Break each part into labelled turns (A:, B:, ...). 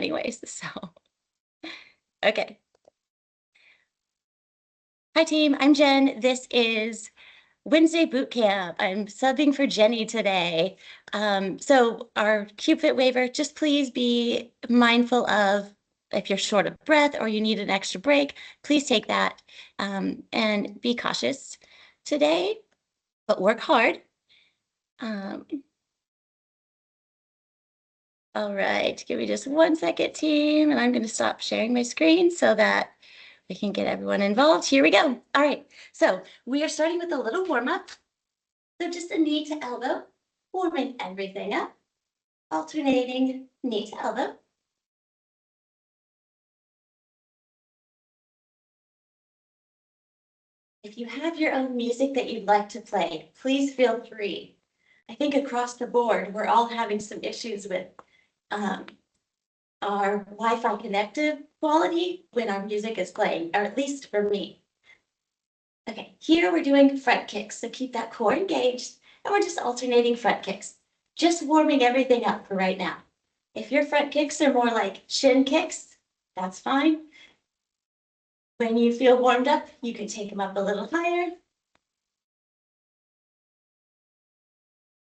A: anyways, so. Okay. Hi team, I'm Jen. This is Wednesday boot camp. I'm subbing for Jenny today. So our CubeFit waiver, just please be mindful of if you're short of breath or you need an extra break, please take that and be cautious today, but work hard. All right, give me just 1 second, team, and I'm going to stop sharing my screen so that we can get everyone involved. Here we go. All right, so we are starting with a little warm up. So just a knee to elbow, warming everything up, alternating knee to elbow. If you have your own music that you'd like to play, please feel free. I think across the board, we're all having some issues with our Wi-Fi connected quality when our music is playing, or at least for me. Okay, here we're doing front kicks, so keep that core engaged, and we're just alternating front kicks, just warming everything up for right now. If your front kicks are more like shin kicks, that's fine. When you feel warmed up, you can take them up a little higher.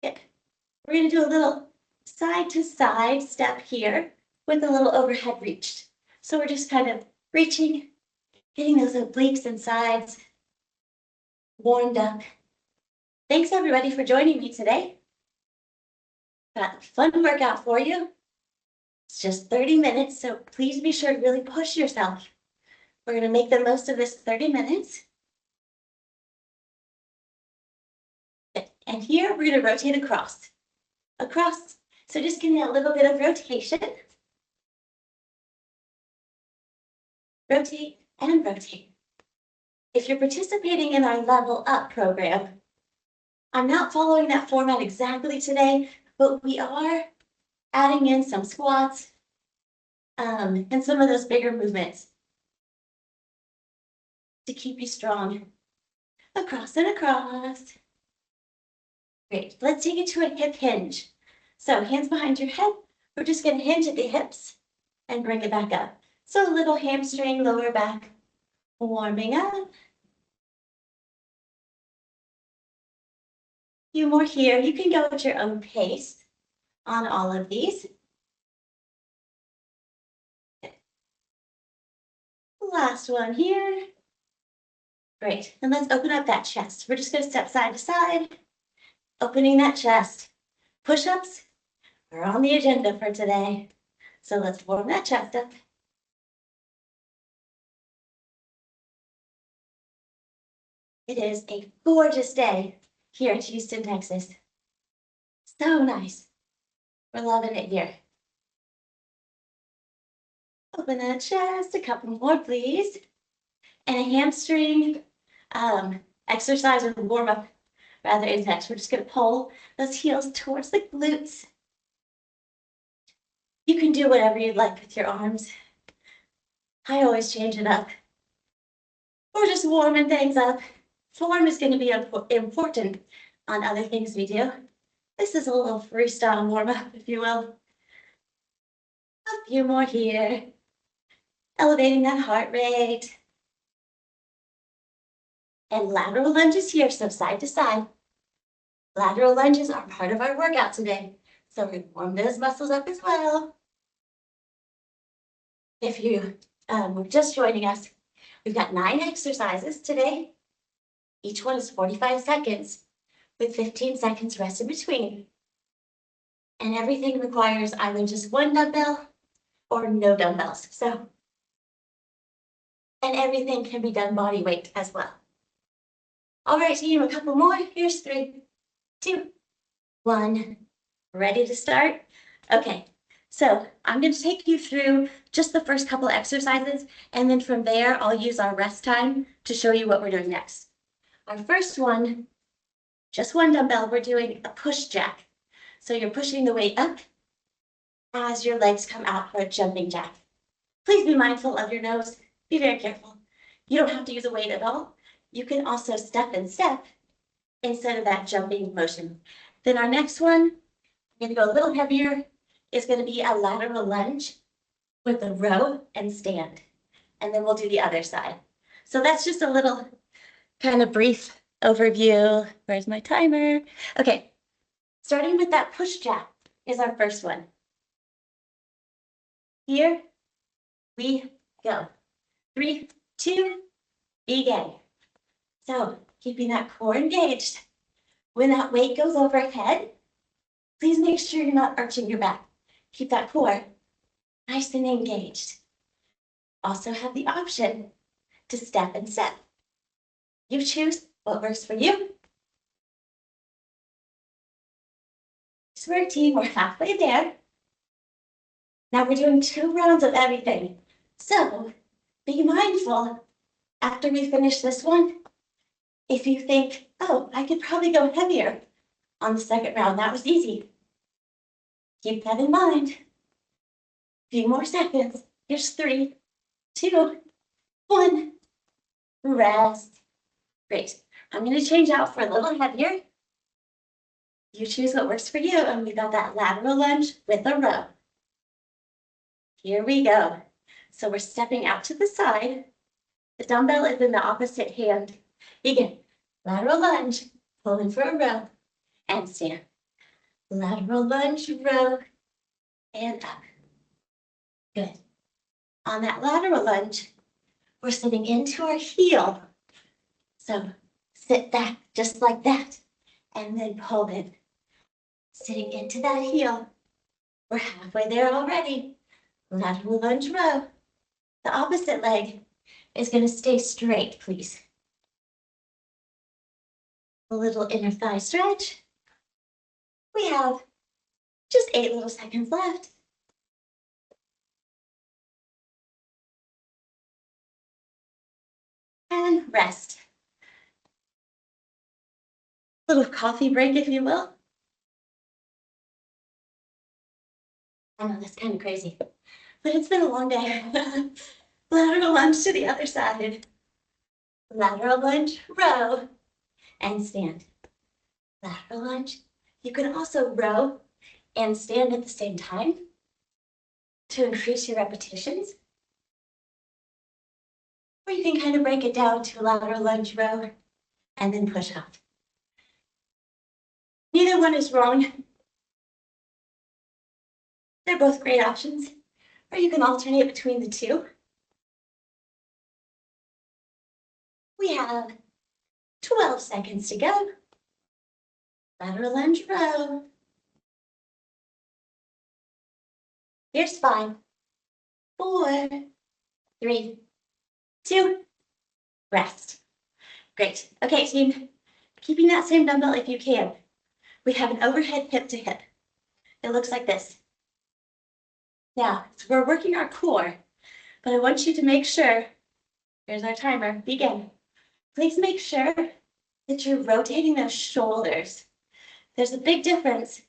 A: Good. We're going to do a little side to side step here with a little overhead reach. So we're just kind of reaching, getting those obliques and sides warmed up. Thanks everybody for joining me today. Got a fun workout for you. It's just 30 minutes, so please be sure to really push yourself. We're going to make the most of this 30 minutes. And here we're going to rotate across. Across. So just give me a little bit of rotation. Rotate and rotate. If you're participating in our Level Up program, I'm not following that format exactly today, but we are adding in some squats and some of those bigger movements to keep you strong. Across and across. Great. Let's take it to a hip hinge. So hands behind your head. We're just going to hinge at the hips and bring it back up. So a little hamstring, lower back, warming up. A few more here. You can go at your own pace on all of these. Last one here. Great. And let's open up that chest. We're just going to step side to side, opening that chest. Push-ups are on the agenda for today. So let's warm that chest up. It is a gorgeous day here in Houston, Texas. So nice. We're loving it here. Open that chest, a couple more, please. And a hamstring exercise or warm up rather intense. We're just going to pull those heels towards the glutes. You can do whatever you'd like with your arms. I always change it up. We're just warming things up. Form is going to be important on other things we do. This is a little freestyle warm up, if you will. A few more here. Elevating that heart rate. And lateral lunges here, so side to side. Lateral lunges are part of our workout today. So we warm those muscles up as well. If you were just joining us, we've got 9 exercises today. Each one is 45 seconds with 15 seconds rest in between. And everything requires either just 1 dumbbell or no dumbbells. So, and everything can be done body weight as well. All right, team, a couple more. Here's 3, 2, 1. Ready to start? Okay, so I'm going to take you through just the first couple exercises, and then from there, I'll use our rest time to show you what we're doing next. Our first one, just 1 dumbbell, we're doing a push jack. So you're pushing the weight up as your legs come out for a jumping jack. Please be mindful of your nose. Be very careful. You don't have to use a weight at all. You can also step and step instead of that jumping motion. Then our next one, I'm going to go a little heavier, is going to be a lateral lunge. with a row and stand. And then we'll do the other side. So that's just a little kind of brief overview. Where's my timer? Okay, starting with that push jack is our first one. Here we go. 3, 2, begin. So keeping that core engaged. When that weight goes overhead, please make sure you're not arching your back. Keep that core nice and engaged. Also have the option to step and step. You choose what works for you. Swear team, we're halfway there. Now we're doing 2 rounds of everything. So be mindful after we finish this one. If you think, oh, I could probably go heavier on the second round, that was easy. Keep that in mind. Few more seconds. Here's 3, 2, 1. Rest. Great. I'm going to change out for a little heavier. You choose what works for you, and we got that lateral lunge with a row. Here we go. So we're stepping out to the side. The dumbbell is in the opposite hand. Begin. Lateral lunge, pulling for a row, and stand. Lateral lunge, row, and up. Good. On that lateral lunge, we're sitting into our heel. So sit back just like that, and then pull in. Sitting into that heel. We're halfway there already. Lateral lunge row. The opposite leg is going to stay straight, please. A little inner thigh stretch. We have just 8 little seconds left. And rest. Little coffee break, if you will. I know that's kind of crazy, but it's been a long day. Lateral lunge to the other side. Lateral lunge, row, and stand. Lateral lunge. You can also row and stand at the same time to increase your repetitions. Or you can kind of break it down to lateral lunge, row, and then push up. Neither one is wrong. They're both great options. Or you can alternate between the two. We have 12 seconds to go. Lateral lunge, row. Here's 5, 4, 3, 2, rest. Great. Okay, team, keeping that same dumbbell if you can. We have an overhead hip to hip. It looks like this. Now, so we're working our core, but I want you to make sure, here's our timer, begin. Please make sure that you're rotating those shoulders. There's a big difference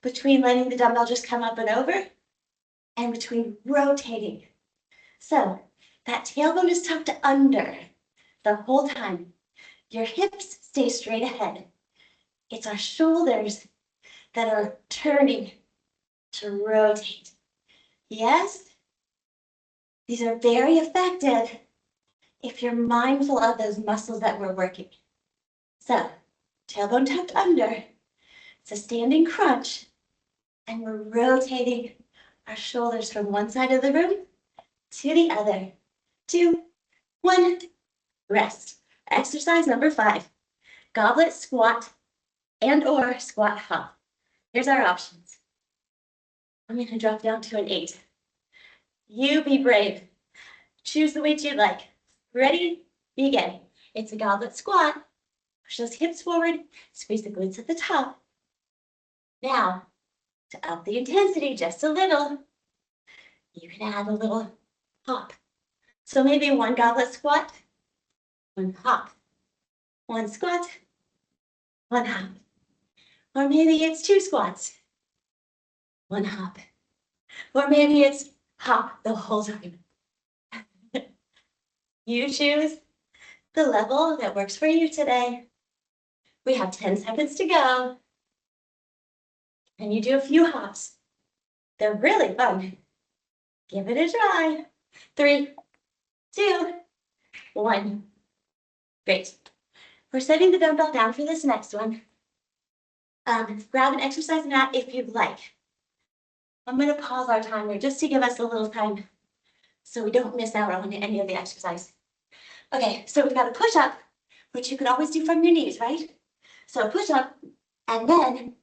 A: between letting the dumbbell just come up and over and between rotating. So that tailbone is tucked under the whole time. Your hips stay straight ahead. It's our shoulders that are turning to rotate. Yes, these are very effective if you're mindful of those muscles that we're working. So, tailbone tucked under, it's a standing crunch, and we're rotating our shoulders from one side of the room to the other. 2, 1, rest. Exercise number 5, goblet squat and or squat hop. Here's our options. I'm going to drop down to an 8. You be brave. Choose the weight you'd like. Ready? Begin. It's a goblet squat. Push those hips forward. Squeeze the glutes at the top. Now, to up the intensity just a little, you can add a little hop. So maybe 1 goblet squat, 1 hop, 1 squat, 1 hop. Or maybe it's 2 squats, 1 hop. Or maybe it's hop the whole time. You choose the level that works for you today. We have 10 seconds to go. And you do a few hops. They're really fun. Give it a try. 3, 2, 1. Great. We're setting the dumbbell down for this next one. Grab an exercise mat if you'd like. I'm going to pause our timer just to give us a little time so we don't miss out on any of the exercise. Okay, so we've got a push-up, which you can always do from your knees, right? So push-up, and then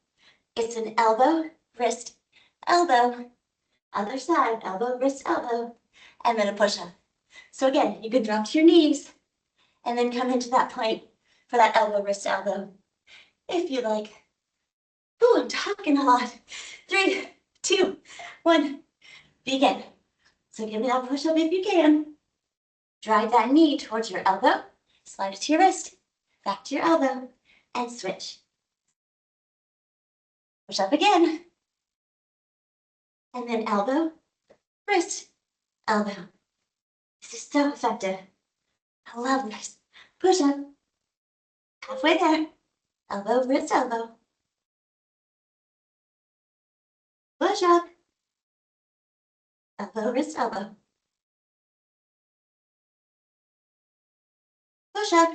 A: it's an elbow, wrist, elbow, other side, elbow, wrist, elbow, and then a push-up. So again, you can drop to your knees and then come into that plank for that elbow, wrist, elbow, if you like. Ooh, I'm talking a lot. 3, 2, 1, begin. So give me that push-up if you can. Drive that knee towards your elbow, slide it to your wrist, back to your elbow, and switch. Push up again. And then elbow, wrist, elbow. This is so effective. I love this. Push up. Halfway there. Elbow, wrist, elbow. Push up. Elbow, wrist, elbow. Push up.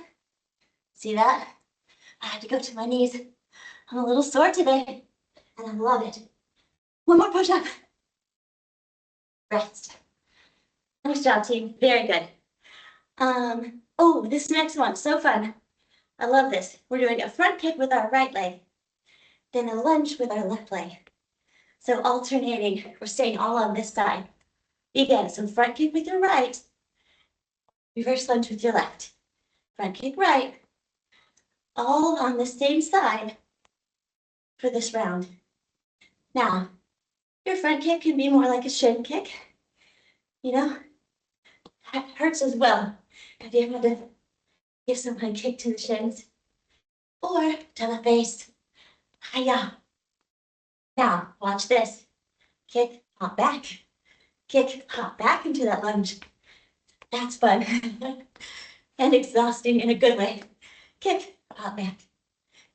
A: See that? I had to go to my knees. I'm a little sore today, and I love it. One more push up. Rest. Nice job, team. Very good. Oh, this next one, so fun. I love this. We're doing a front kick with our right leg, then a lunge with our left leg. So alternating, we're staying all on this side. Again, so front kick with your right, reverse lunge with your left. Front kick right, all on the same side for this round. Now, your front kick can be more like a shin kick. You know, that hurts as well. Have you ever had to give someone a kick to the shins? Or to the face. Hiya. Now, watch this. Kick, hop back. Kick, hop back into that lunge. That's fun. And exhausting in a good way. Kick, hop back.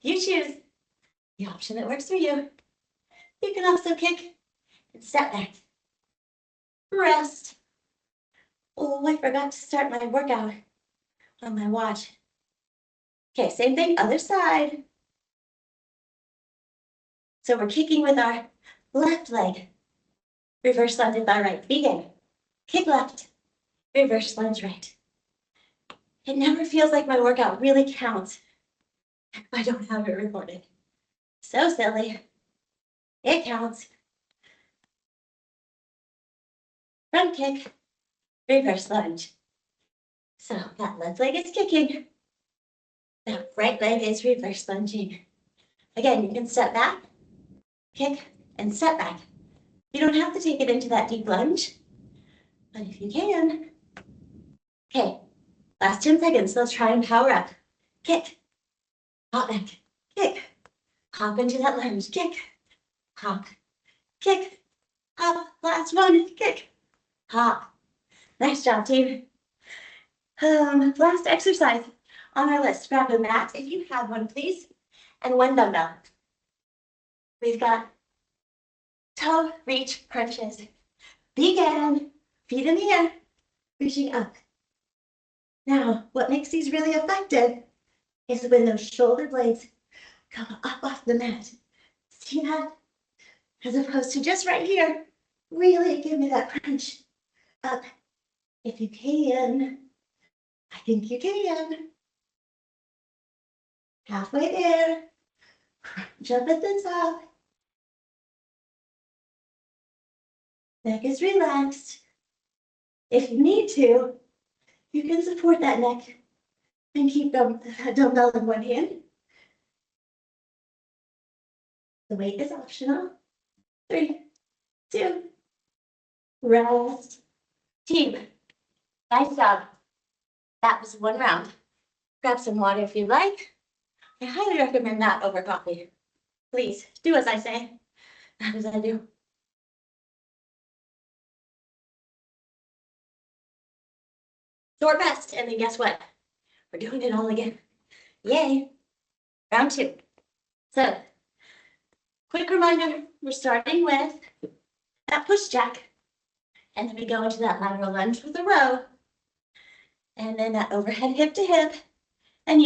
A: You choose the option that works for you. You can also kick and step back. Rest. Oh, I forgot to start my workout on my watch. Okay, same thing, other side. So we're kicking with our left leg. Reverse lunge with our right. Begin. Kick left. Reverse lunge right. It never feels like my workout really counts if I don't have it recorded. So silly. It counts. Front kick. Reverse lunge. So that left leg is kicking. That right leg is reverse lunging. Again, you can step back, kick, and step back. You don't have to take it into that deep lunge, but if you can. Okay, last 10 seconds, let's try and power up. Kick, hop back, kick, hop into that lunge, kick, hop, kick, hop, last one, kick, hop. Nice job, team. Last exercise on our list. Grab a mat if you have one, please, and one dumbbell. We've got toe reach crunches. Begin, feet in the air, reaching up. Now, what makes these really effective is when those shoulder blades come up off the mat. See that? As opposed to just right here, really give me that crunch up. If you can, I think you can. Halfway there, crunch up at the top. Neck is relaxed. If you need to, you can support that neck and keep the dumbbell in one hand. The weight is optional. 3, 2, rest. Team, nice job. That was one round. Grab some water if you like. I highly recommend that over coffee. Please do as I say, not as I do. Short rest, and then guess what? We're doing it all again. Yay. Round 2. So, quick reminder, we're starting with that push jack. And then we go into that lateral lunge with a row. And then that overhead hip to hip. And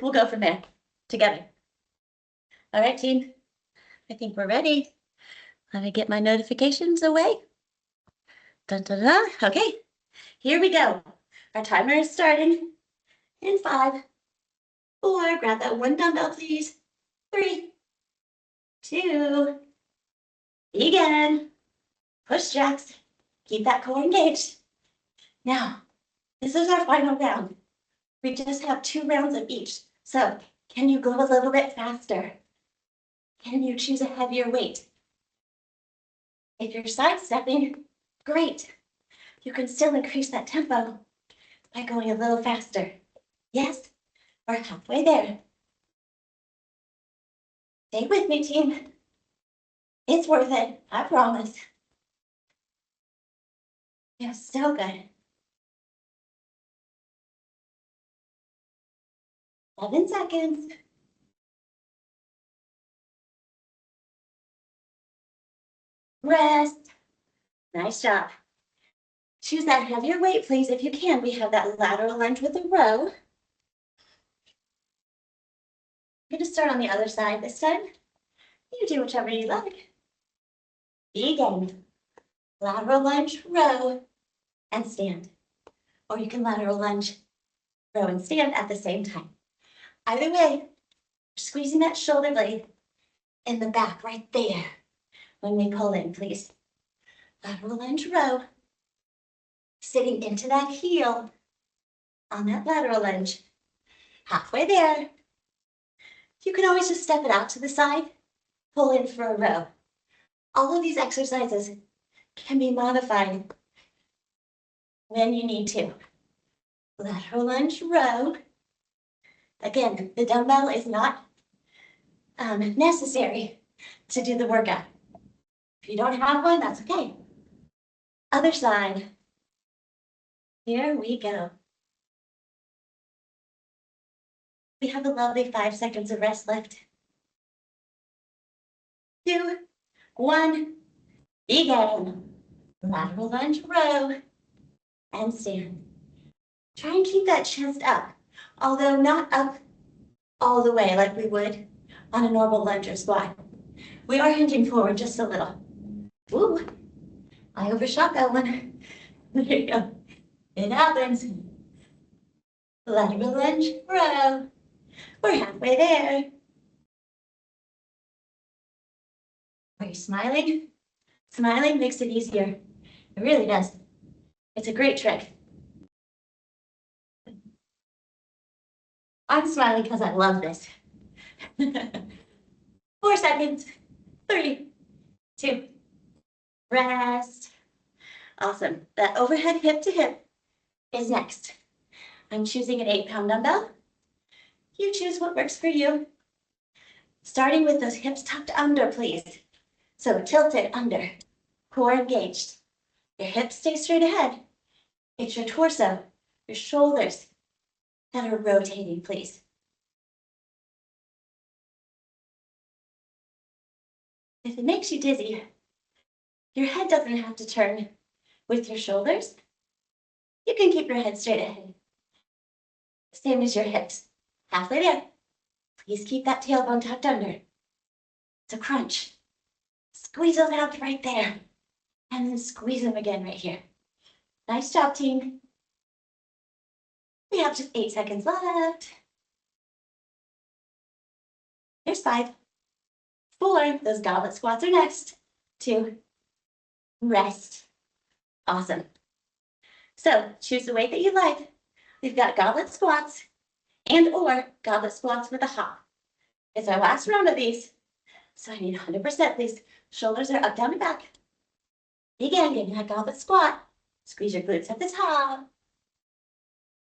A: we'll go from there together. All right, team. I think we're ready. Let me get my notifications away. Dun, dun, dun. Okay, here we go. Our timer is starting in 5, 4, grab that one dumbbell, please. 3, 2, begin. Push jacks. Keep that core engaged. Now, this is our final round. We just have 2 rounds of each. So, can you go a little bit faster? Can you choose a heavier weight? If you're sidestepping, great. You can still increase that tempo by going a little faster. Yes, we're halfway there. Stay with me, team. It's worth it, I promise. You're so good. 7 seconds. Rest. Nice job. Choose that heavier weight, please, if you can. We have that lateral lunge with a row. I'm going to start on the other side this time. You do whichever you like. Begin. Lateral lunge, row, and stand. Or you can lateral lunge, row, and stand at the same time. Either way, squeezing that shoulder blade in the back right there when we pull in, please. Lateral lunge, row. Sitting into that heel on that lateral lunge. Halfway there. You can always just step it out to the side, pull in for a row. All of these exercises can be modified when you need to. Lateral lunge, row. Again, the dumbbell is not necessary to do the workout. If you don't have one, that's okay. Other side. Here we go. We have a lovely 5 seconds of rest left. 2, 1, begin. Lateral lunge, row, and stand. Try and keep that chest up, although not up all the way like we would on a normal lunge or squat. We are hinging forward just a little. Ooh, I overshot that one. There you go. It happens. Lateral lunge, row. We're halfway there. Are you smiling? Smiling makes it easier. It really does. It's a great trick. I'm smiling because I love this. 4 seconds. 3, 2, rest. Awesome. That overhead hip to hip is next. I'm choosing an 8-pound dumbbell. You choose what works for you. Starting with those hips tucked under, please. So tilted under, core engaged. Your hips stay straight ahead. It's your torso, your shoulders that are rotating, please. If it makes you dizzy, your head doesn't have to turn with your shoulders. You can keep your head straight ahead. Same as your hips. Halfway there. Please keep that tailbone tucked under. It's a crunch. Squeeze those abs right there. And then squeeze them again right here. Nice job, team. We have just 8 seconds left. Here's 5, 4. Those goblet squats are next. 2, rest. Awesome. So choose the weight that you like. We've got goblet squats and or goblet squats with a hop. It's our last round of these. So I need 100%, please. Shoulders are up, down, and back. Begin getting that goblet squat. Squeeze your glutes at the top.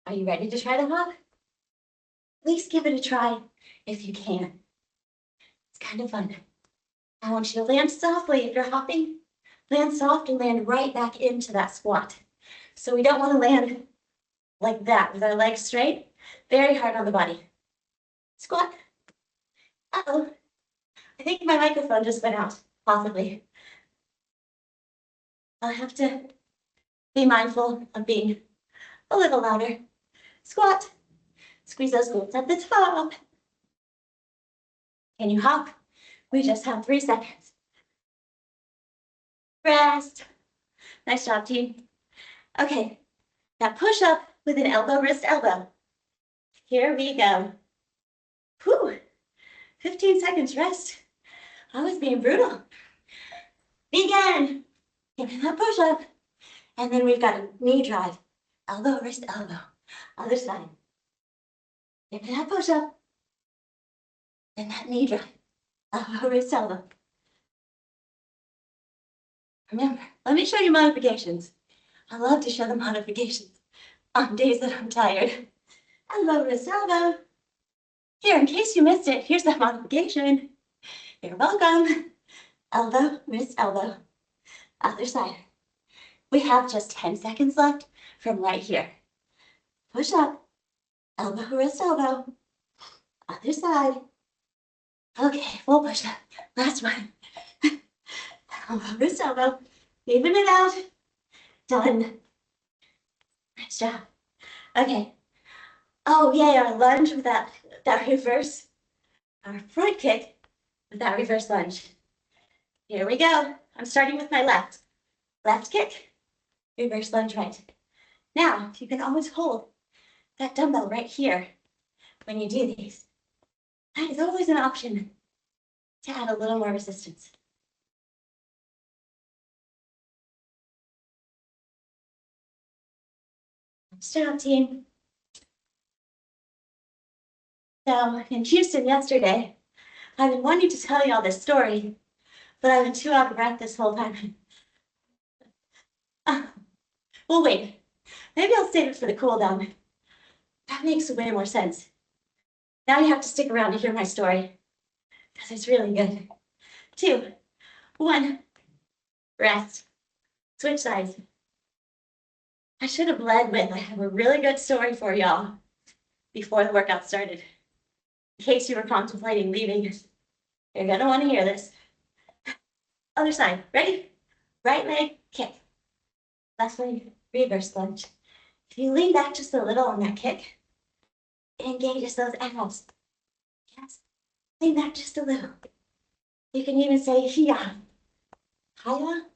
A: Are you ready to try the hop? At least give it a try if you can. It's kind of fun. I want you to land softly if you're hopping. Land soft and land right back into that squat. So we don't want to land like that with our legs straight. Very hard on the body. Squat. Uh-oh. I think my microphone just went out, possibly. I'll have to Be mindful of being a little louder. Squat. Squeeze those glutes at the top. Can you hop? We just have 3 seconds. Rest. Nice job, team. Okay, now push up with an elbow, wrist, elbow. Here we go. Whew. 15 seconds rest. I was being brutal. Begin. Give me that push up. And then we've got a knee drive. Elbow, wrist, elbow. Other side. Give me that push up. And that knee drive. Elbow, wrist, elbow. Remember, let me show you modifications. I love to show the modifications on days that I'm tired. Elbow, wrist, elbow. Here, in case you missed it, here's the modification. You're welcome. Elbow, wrist, elbow. Other side. We have just 10 seconds left from right here. Push up. Elbow, wrist, elbow. Other side. Okay, full push up. Last one. Elbow, wrist, elbow. Even it out. Done. Nice job. Okay. Oh, yay, our lunge with that reverse. Our front kick with that reverse lunge. Here we go. I'm starting with my left. Left kick, reverse lunge right. Now, you can always hold that dumbbell right here when you do these. That is always an option to add a little more resistance. Nice job, team. So, in Houston yesterday, I've been wanting to tell you all this story, but I've been too out of breath this whole time. Well, wait. Maybe I'll save it for the cool down. That makes way more sense. Now you have to stick around to hear my story, because it's really good. 2, 1, rest. Switch sides. I should have led with, I have a really good story for y'all before the workout started. In case you were contemplating leaving, you're gonna want to hear this. Other side, ready? Right leg, kick. Left leg, reverse lunge. If you lean back just a little on that kick, it engages those abs. Yes, lean back just a little. You can even say hiya. Hiya.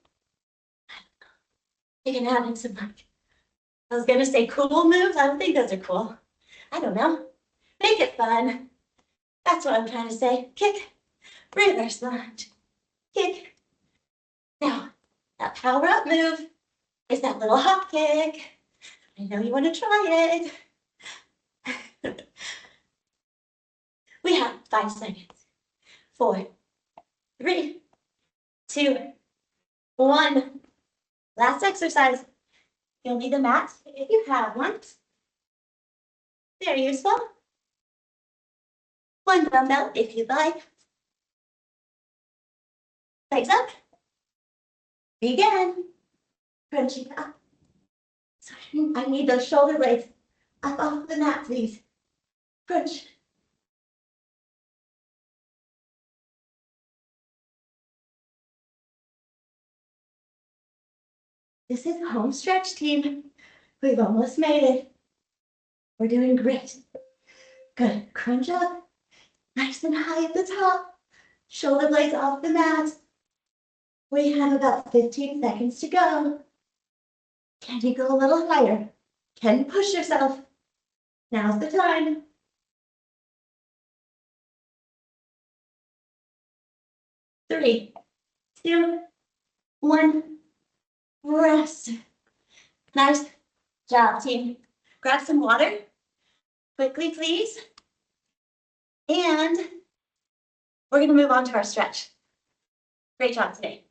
A: You can add in some like, I was gonna say cool moves. I don't think those are cool. I don't know. Make it fun. That's what I'm trying to say. Kick, reverse lunge, kick. Now, that power up move is that little hop kick. I know you want to try it. We have 5 seconds. 4, 3, 2, 1. Last exercise. You'll need a mat if you have one. Very useful. 1 dumbbell if you'd like. Legs up. Begin. Crunching up. Sorry, I need those shoulder blades up off the mat, please. Crunch. This is home stretch, team. We've almost made it. We're doing great. Good. Crunch up. Nice and high at the top. Shoulder blades off the mat. We have about 15 seconds to go. Can you go a little higher? Can you push yourself? Now's the time. 3, 2, 1. Rest. Nice job, team. Grab some water. Quickly, please. And we're going to move on to our stretch. Great job today.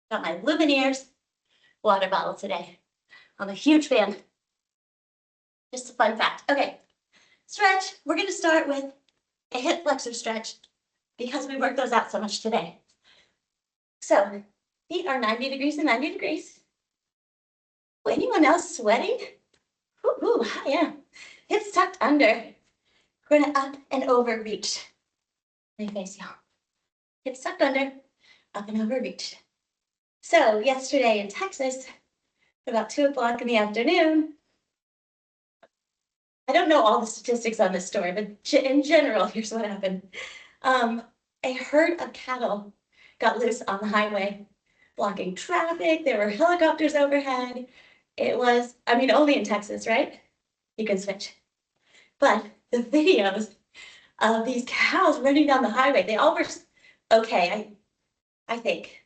A: Got my Lumineers water bottle today. I'm a huge fan. Just a fun fact. Okay, stretch. We're going to start with a hip flexor stretch because we worked those out so much today. So, feet are 90 degrees and 90 degrees. Anyone else sweating? Ooh, yeah. Hips tucked under. We're going to up and over reach. Let me face y'all. Hips tucked under. up and over reach. So yesterday in Texas, about 2 o'clock in the afternoon, I don't know all the statistics on this story, but in general, here's what happened. A herd of cattle got loose on the highway, blocking traffic. There were helicopters overhead. It was, I mean, only in Texas, right? You can switch. But the videos of these cows running down the highway, they all were okay, I think.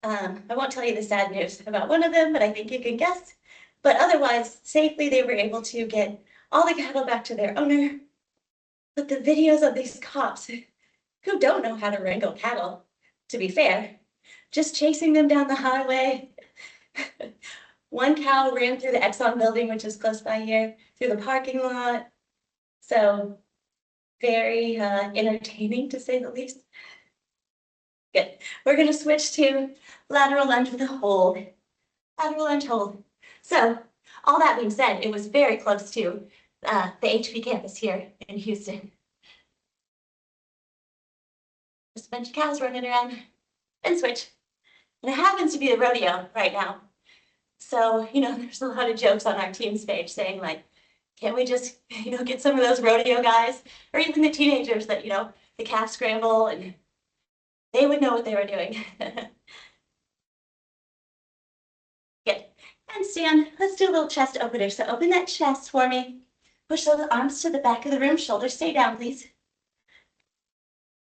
A: I won't tell you the sad news about one of them, but I think you can guess. But otherwise, safely, they were able to get all the cattle back to their owner. But the videos of these cops who don't know how to wrangle cattle, to be fair, just chasing them down the highway. One cow ran through the Exxon building, which is close by here, through the parking lot. So very entertaining, to say the least. Good. We're going to switch to lateral lunge with a hold. Lateral lunge hold. So all that being said, it was very close to the HP campus here in Houston. Just a bunch of cows running around and switch. And it happens to be the rodeo right now. So, you know, there's a lot of jokes on our team's page saying like, can't we just, you know, get some of those rodeo guys or even the teenagers that, you know, the calf scramble and they would know what they were doing. Good. And stand. Let's do a little chest opener. So open that chest for me. Push those arms to the back of the room. Shoulders stay down, please.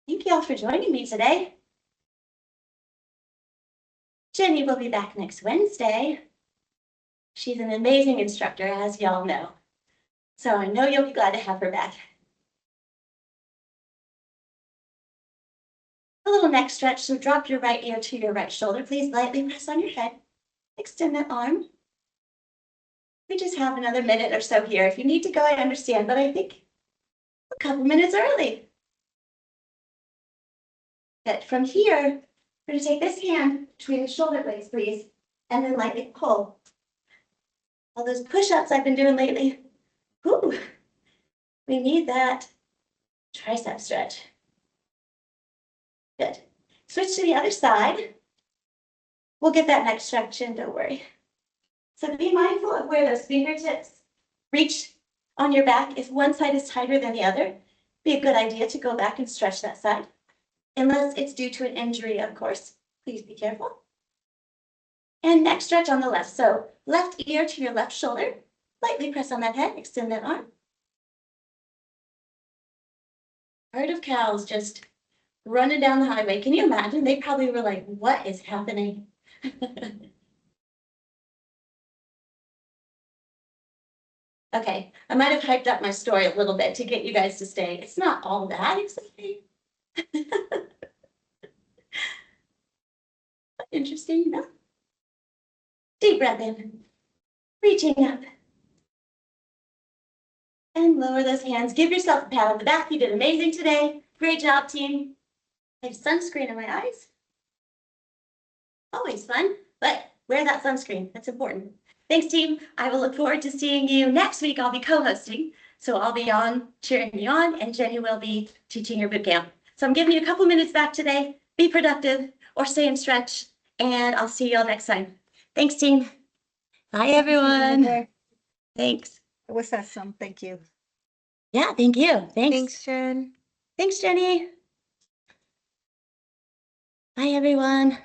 A: Thank you all for joining me today. Jenny will be back next Wednesday. She's an amazing instructor, as y'all know. So I know you'll be glad to have her back. A little neck stretch, so drop your right ear to your right shoulder. Please lightly press on your head. Extend that arm. We just have another minute or so here. If you need to go, I understand, but I think a couple minutes early. Good. From here, we're going to take this hand between the shoulder blades, please, and then lightly pull. All those push-ups I've been doing lately, whew, we need that tricep stretch. Good. Switch to the other side. We'll get that neck stretch in, don't worry. So be mindful of where those fingertips reach on your back. If one side is tighter than the other, be a good idea to go back and stretch that side. Unless it's due to an injury, of course. Please be careful. And neck stretch on the left. So left ear to your left shoulder. Lightly press on that head, extend that arm. Herd of cows just running down the highway. Can you imagine? They probably were like, what is happening? Okay, I might have hyped up my story a little bit to get you guys to stay. It's not all that exciting. Interesting enough. Deep breath in, reaching up. And lower those hands. Give yourself a pat on the back. You did amazing today. Great job, team. I have sunscreen in my eyes. Always fun, but wear that sunscreen. That's important. Thanks, team. I will look forward to seeing you next week. I'll be co-hosting, so I'll be on cheering you on, and Jenny will be teaching your boot camp. So I'm giving you a couple minutes back today. Be productive or stay and stretch, and I'll see you all next time. Thanks, team. Bye, everyone. Thanks.
B: It was awesome. Thank you.
A: Yeah, thank you.
C: Thanks, Jen.
A: Thanks, Jenny. Bye, everyone.